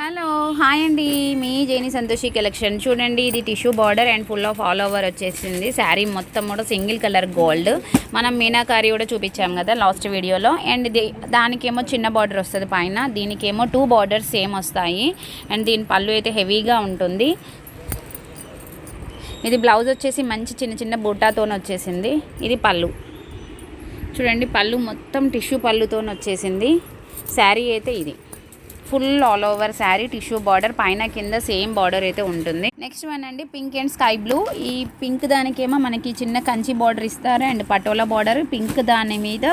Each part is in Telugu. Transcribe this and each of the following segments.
హలో హాయ్ అండి, మీ జేని సంతోషి కలెక్షన్ చూడండి. ఇది tissue border and full of all over వచ్చేసింది. శారీ మొత్తం కూడా సింగిల్ కలర్ గోల్డ్. మనం మీనాకారి కూడా చూపించాం కదా లాస్ట్ వీడియోలో. అండ్ దానికేమో చిన్న బార్డర్ వస్తుంది పైన, దీనికేమో 2 బార్డర్స్ సేమ్ వస్తాయి. అండ్ దీని పళ్ళు అయితే హెవీగా ఉంటుంది. ఇది బ్లౌజ్ వచ్చేసి మంచి చిన్న చిన్న బూటాతో వచ్చేసింది. ఇది పళ్ళు చూడండి, పళ్ళు మొత్తం టిష్యూ పళ్ళుతో వచ్చేసింది. శారీ అయితే ఇది full all over sari, tissue border పైన కింద సేమ్ బార్డర్ అయితే ఉంటుంది. నెక్స్ట్ వన్ అండి పింక్ అండ్ స్కై బ్లూ. ఈ పింక్ దానికేమో మనకి చిన్న కంచి బార్డర్ ఇస్తారు అండ్ పటోలా బార్డర్. పింక్ దాని మీద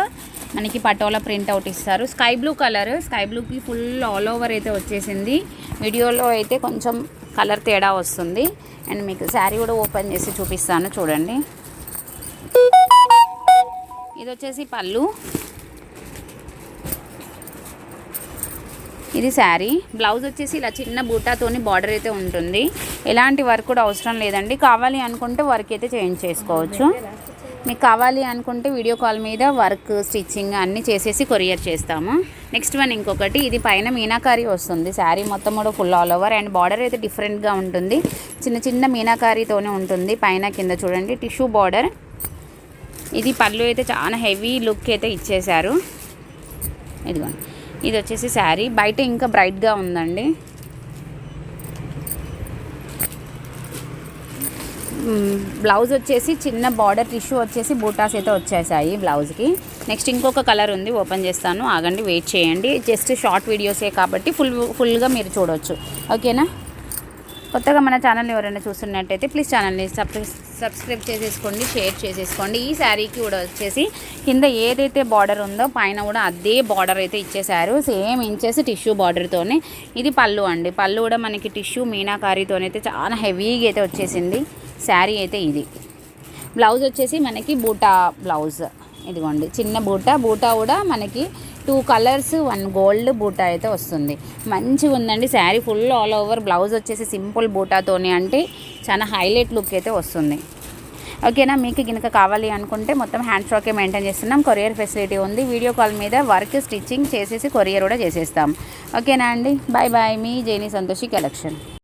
మనకి పటోలా ప్రింట్ అవుట్ ఇస్తారు. స్కై బ్లూ కలర్, స్కై బ్లూకి ఫుల్ ఆల్ ఓవర్ అయితే వచ్చేసింది. వీడియోలో అయితే కొంచెం కలర్ తేడా వస్తుంది. అండ్ మీకు శారీ కూడా ఓపెన్ చేసి చూపిస్తాను చూడండి. ఇది వచ్చేసి పళ్ళు, ఇది శారీ. బ్లౌజ్ వచ్చేసి ఇలా చిన్న బూటాతోని బార్డర్ అయితే ఉంటుంది. ఎలాంటి వర్క్ కూడా అవసరం లేదండి. కావాలి అనుకుంటే వర్క్ అయితే చేంజ్ చేసుకోవచ్చు. మీకు కావాలి అనుకుంటే వీడియో కాల్ మీద వర్క్ స్టిచ్చింగ్ అన్నీ చేసేసి కొరియర్ చేస్తాము. నెక్స్ట్ వన్ ఇంకొకటి, ఇది పైన మీనాకారి వస్తుంది. శారీ మొత్తం కూడా full all over and border అయితే డిఫరెంట్గా ఉంటుంది. చిన్న చిన్న మీనాకారితోనే ఉంటుంది. పైన కింద చూడండి టిష్యూ బార్డర్. ఇది పళ్ళు అయితే చాలా హెవీ లుక్ అయితే ఇచ్చేశారు. ఇదిగోండి, ఇది వచ్చేసి శారీ. బయట ఇంకా బ్రైట్గా ఉందండి. బ్లౌజ్ వచ్చేసి చిన్న బార్డర్ టిష్యూ వచ్చేసి బూటాస్ అయితే వచ్చేసాయి బ్లౌజ్కి. నెక్స్ట్ ఇంకొక కలర్ ఉంది, ఓపెన్ చేస్తాను, ఆగండి, వెయిట్ చేయండి. జస్ట్ షార్ట్ వీడియోసే కాబట్టి ఫుల్గా మీరు చూడవచ్చు. ఓకేనా? కొత్తగా మన ఛానల్ ఎవరైనా చూస్తున్నట్టయితే ప్లీజ్ ఛానల్ని సబ్స్క్రైబ్ చేసేసుకోండి, షేర్ చేసేసుకోండి. ఈ శారీకి కూడా వచ్చేసి కింద ఏదైతే బార్డర్ ఉందో పైన కూడా అదే బార్డర్ అయితే ఇచ్చేసారు, సేమ్ ఇంచెస్ టిష్యూ బార్డర్తోనే. ఇది పళ్ళు అండి. పళ్ళు కూడా మనకి టిష్యూ మీనాకారితోనైతే చాలా హెవీగా అయితే వచ్చేసింది. శారీ అయితే ఇది. బ్లౌజ్ వచ్చేసి మనకి బూటా బ్లౌజ్. ఇదిగోండి చిన్న బూటా కూడా మనకి 2 కలర్స్ 1 గోల్డ్ బూటా అయితే వస్తుంది. మంచిగా ఉందండి sari full all over. Blouse వచ్చేసి సింపుల్ బూటాతోని అంటే చాలా హైలైట్ లుక్ అయితే వస్తుంది. ఓకేనా? మీకు కనుక కావాలి అనుకుంటే మొత్తం హ్యాండ్ స్టాకే మెయింటైన్ చేస్తున్నాం. కొరియర్ ఫెసిలిటీ ఉంది. వీడియో కాల్ మీద వర్క్ స్టిచ్చింగ్ చేసేసి కొరియర్ కూడా చేసేస్తాం. ఓకేనా అండి? బాయ్ బాయ్, మీ జేని సంతోషి కలెక్షన్.